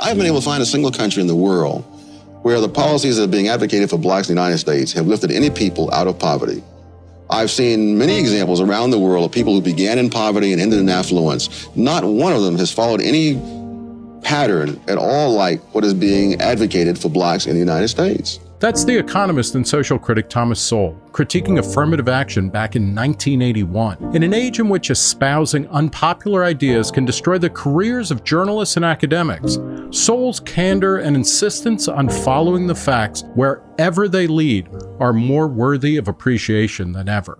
haven't been able to find a single country in the world where the policies that are being advocated for blacks in the United States have lifted any people out of poverty. I've seen many examples around the world of people who began in poverty and ended in affluence. Not one of them has followed any pattern at all like what is being advocated for blacks in the United States. That's the economist and social critic Thomas Sowell, critiquing affirmative action back in 1981, in an age in which espousing unpopular ideas can destroy the careers of journalists and academics. Sowell's candor and insistence on following the facts wherever they lead are more worthy of appreciation than ever.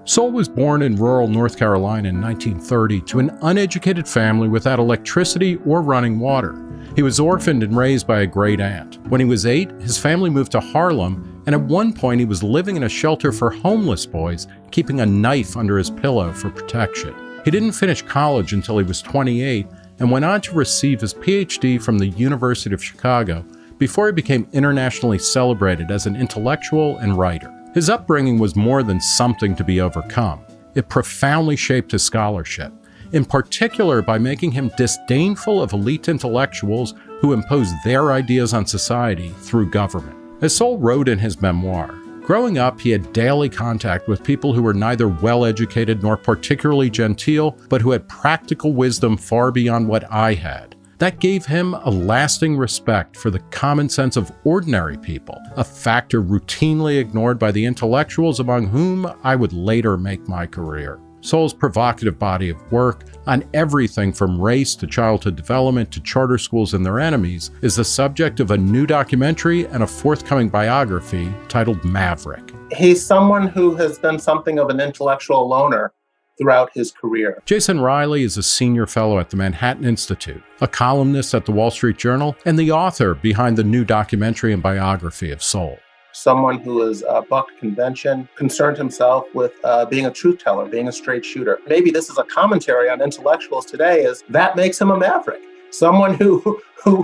Sowell was born in rural North Carolina in 1930 to an uneducated family without electricity or running water. He was orphaned and raised by a great aunt. When he was 8, his family moved to Harlem, and at one point he was living in a shelter for homeless boys, keeping a knife under his pillow for protection. He didn't finish college until he was 28 and went on to receive his PhD from the University of Chicago before he became internationally celebrated as an intellectual and writer. His upbringing was more than something to be overcome. It profoundly shaped his scholarship, in particular by making him disdainful of elite intellectuals who impose their ideas on society through government. As Sowell wrote in his memoir, growing up, he had daily contact with people who were neither well-educated nor particularly genteel, but who had practical wisdom far beyond what I had. That gave him a lasting respect for the common sense of ordinary people, a factor routinely ignored by the intellectuals among whom I would later make my career. Sowell's provocative body of work on everything from race to childhood development to charter schools and their enemies is the subject of a new documentary and a forthcoming biography titled Maverick. He's someone who has been something of an intellectual loner throughout his career. Jason Riley is a senior fellow at the Manhattan Institute, a columnist at the Wall Street Journal, and the author behind the new documentary and biography of Sowell. Someone who has bucked convention, concerned himself with being a truth teller, being a straight shooter. Maybe this is a commentary on intellectuals today, is that makes him a maverick. Someone who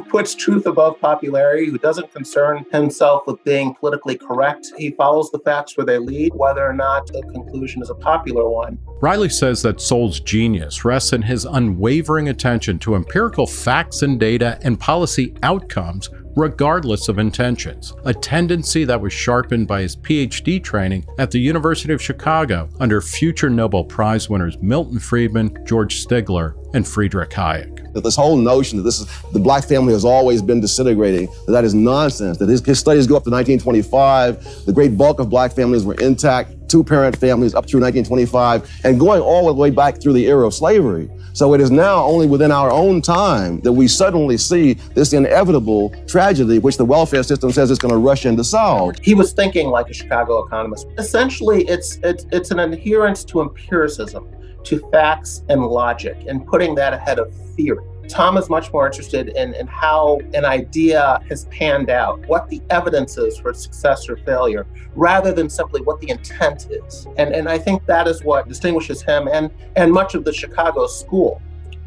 puts truth above popularity, who doesn't concern himself with being politically correct. He follows the facts where they lead, whether or not the conclusion is a popular one. Riley says that Sowell's genius rests in his unwavering attention to empirical facts and data and policy outcomes regardless of intentions, a tendency that was sharpened by his PhD training at the University of Chicago under future Nobel Prize winners Milton Friedman, George Stigler, and Friedrich Hayek. This whole notion that the black family has always been disintegrating, that is nonsense, that his studies go up to 1925, the great bulk of black families were intact, two-parent families up through 1925, and going all the way back through the era of slavery. So it is now only within our own time that we suddenly see this inevitable tragedy, which the welfare system says it's going to rush in to solve. He was thinking like a Chicago economist. Essentially, it's an adherence to empiricism, to facts and logic, and putting that ahead of theory. Tom is much more interested in how an idea has panned out, what the evidence is for success or failure, rather than simply what the intent is. And I think that is what distinguishes him and much of the Chicago school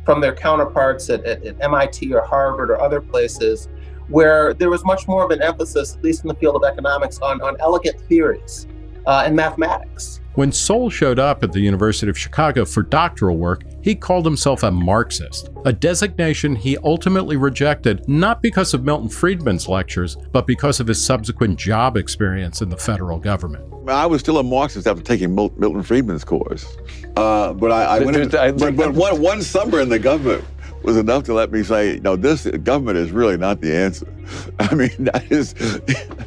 from their counterparts at MIT or Harvard or other places, where there was much more of an emphasis, at least in the field of economics, on elegant theories and mathematics. When Sowell showed up at the University of Chicago for doctoral work, he called himself a Marxist, a designation he ultimately rejected not because of Milton Friedman's lectures, but because of his subsequent job experience in the federal government. I was still a Marxist after taking Milton Friedman's course, but one summer in the government was enough to let me say, no, this government is really not the answer. I mean, that is...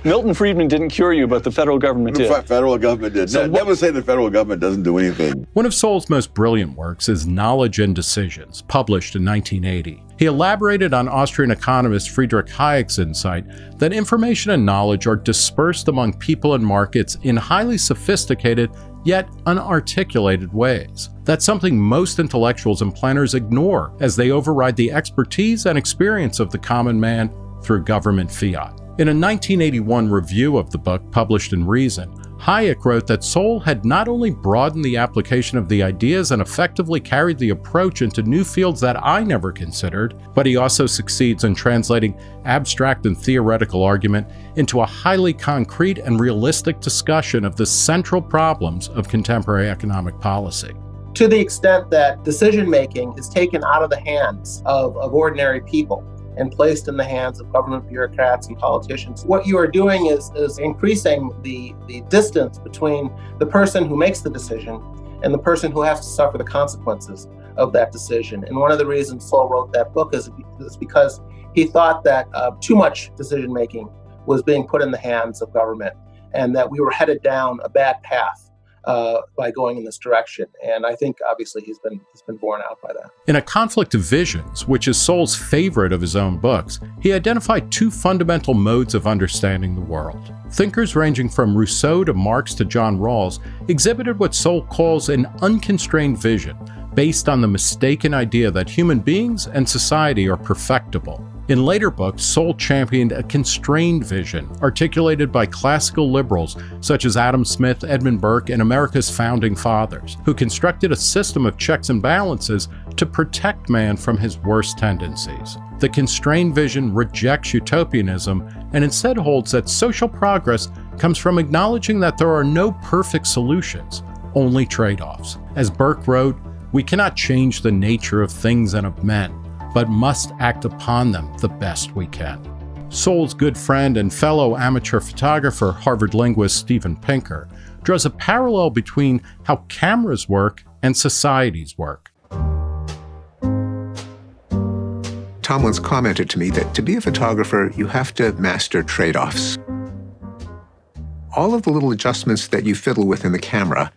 Milton Friedman didn't cure you, but the federal government did. The federal government did. So never say the federal government doesn't do anything. One of Sowell's most brilliant works is Knowledge and Decisions, published in 1980. He elaborated on Austrian economist Friedrich Hayek's insight that information and knowledge are dispersed among people and markets in highly sophisticated yet unarticulated ways. That's something most intellectuals and planners ignore as they override the expertise and experience of the common man through government fiat. In a 1981 review of the book published in Reason, Hayek wrote that Sowell had not only broadened the application of the ideas and effectively carried the approach into new fields that I never considered, but he also succeeds in translating abstract and theoretical argument into a highly concrete and realistic discussion of the central problems of contemporary economic policy. To the extent that decision-making is taken out of the hands of ordinary people and placed in the hands of government bureaucrats and politicians, what you are doing is increasing the distance between the person who makes the decision and the person who has to suffer the consequences of that decision. And one of the reasons Sowell wrote that book is because he thought that too much decision-making was being put in the hands of government, and that we were headed down a bad path by going in this direction. And I think obviously he's been borne out by that. In A Conflict of Visions, which is Sowell's favorite of his own books, he identified two fundamental modes of understanding the world. Thinkers ranging from Rousseau to Marx to John Rawls exhibited what Sowell calls an unconstrained vision, based on the mistaken idea that human beings and society are perfectible. In later books, Sowell championed a constrained vision, articulated by classical liberals such as Adam Smith, Edmund Burke, and America's founding fathers, who constructed a system of checks and balances to protect man from his worst tendencies. The constrained vision rejects utopianism and instead holds that social progress comes from acknowledging that there are no perfect solutions, only trade-offs. As Burke wrote, "We cannot change the nature of things and of men, but must act upon them the best we can." Sowell's good friend and fellow amateur photographer, Harvard linguist Steven Pinker, draws a parallel between how cameras work and societies work. Tom once commented to me that to be a photographer, you have to master trade-offs. All of the little adjustments that you fiddle with in the camera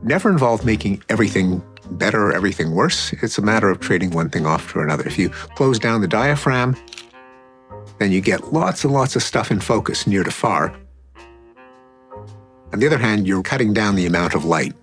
never involve making everything better or everything worse. It's a matter of trading one thing off for another. If you close down the diaphragm, then you get lots and lots of stuff in focus near to far. On the other hand, you're cutting down the amount of light.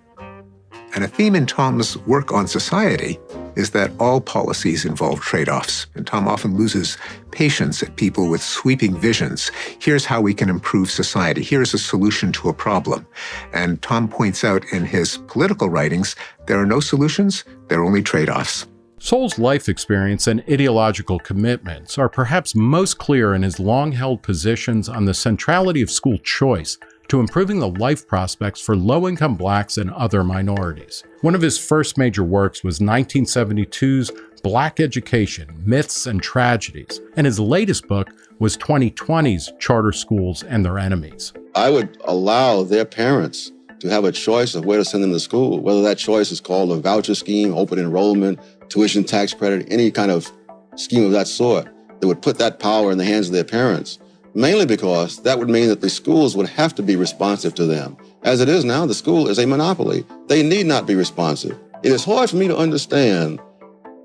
And a theme in Tom's work on society is that all policies involve trade-offs, and Tom often loses patience at people with sweeping visions. Here's how we can improve society. Here's a solution to a problem. And Tom points out in his political writings, there are no solutions, there are only trade-offs. Sowell's life experience and ideological commitments are perhaps most clear in his long-held positions on the centrality of school choice to improving the life prospects for low-income blacks and other minorities. One of his first major works was 1972's Black Education, Myths and Tragedies, and his latest book was 2020's Charter Schools and Their Enemies. I would allow their parents to have a choice of where to send them to school, whether that choice is called a voucher scheme, open enrollment, tuition tax credit, any kind of scheme of that sort that would put that power in the hands of their parents. Mainly because that would mean that the schools would have to be responsive to them. As it is now, the school is a monopoly. They need not be responsive. It is hard for me to understand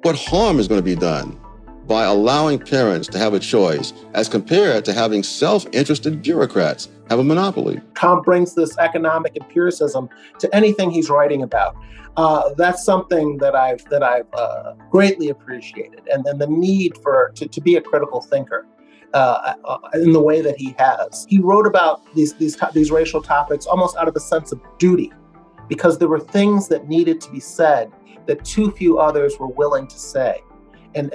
what harm is going to be done by allowing parents to have a choice as compared to having self-interested bureaucrats have a monopoly. Tom brings this economic empiricism to anything he's writing about. That's something that I've greatly appreciated, and then the need to be a critical thinker. In the way that he has. He wrote about these racial topics almost out of a sense of duty, because there were things that needed to be said that too few others were willing to say. And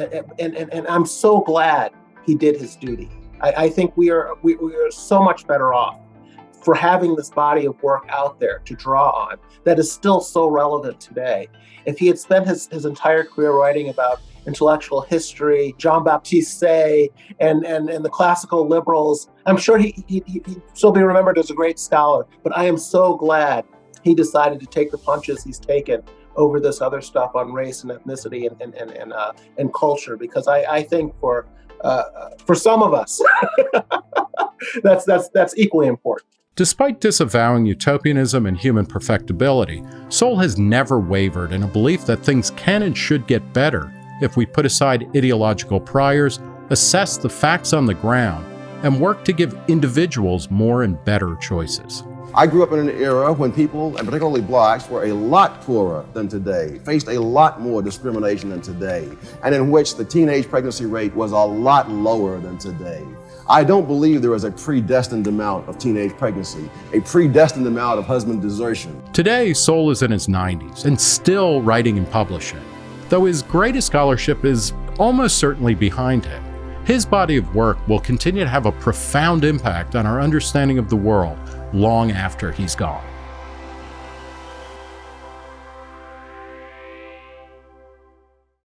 I'm so glad he did his duty. I think we are so much better off for having this body of work out there to draw on that is still so relevant today. If he had spent his entire career writing about intellectual history, Jean-Baptiste Say, and the classical liberals, I'm sure he'd still be remembered as a great scholar. But I am so glad he decided to take the punches he's taken over this other stuff on race and ethnicity and culture, because I think for some of us, that's equally important. Despite disavowing utopianism and human perfectibility, Sowell has never wavered in a belief that things can and should get better if we put aside ideological priors, assess the facts on the ground, and work to give individuals more and better choices. I grew up in an era when people, and particularly blacks, were a lot poorer than today, faced a lot more discrimination than today, and in which the teenage pregnancy rate was a lot lower than today. I don't believe there is a predestined amount of teenage pregnancy, a predestined amount of husband desertion. Today, Sowell is in his 90s and still writing and publishing. Though his greatest scholarship is almost certainly behind him, his body of work will continue to have a profound impact on our understanding of the world long after he's gone.